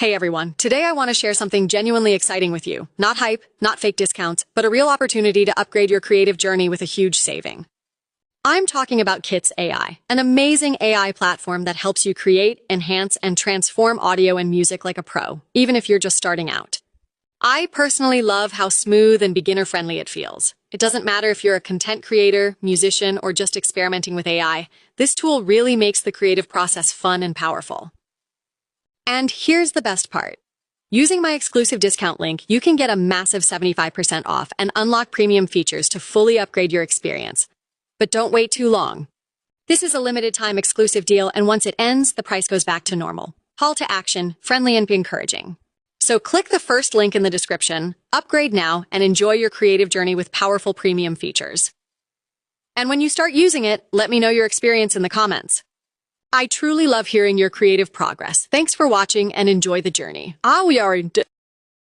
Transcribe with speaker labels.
Speaker 1: Hey everyone, today I want to share something genuinely exciting with you. Not hype, not fake discounts, but a real opportunity to upgrade your creative journey with a huge saving. I'm talking about Kits AI, an amazing AI platform that helps you create, enhance, and transform audio and music like a pro, even if you're just starting out. I personally love how smooth and beginner-friendly it feels. It doesn't matter if you're a content creator, musician, or just experimenting with AI, this tool really makes the creative process fun and powerful. And here's the best part. Using my exclusive discount link, you can get a massive 75% off and unlock premium features to fully upgrade your experience. But don't wait too long. This is a limited time exclusive deal, and once it ends, the price goes back to normal. Call to action, friendly and encouraging. So click the first link in the description, upgrade now, and enjoy your creative journey with powerful premium features. And when you start using it, let me know your experience in the comments. I truly love hearing your creative progress. Thanks for watching and enjoy the journey.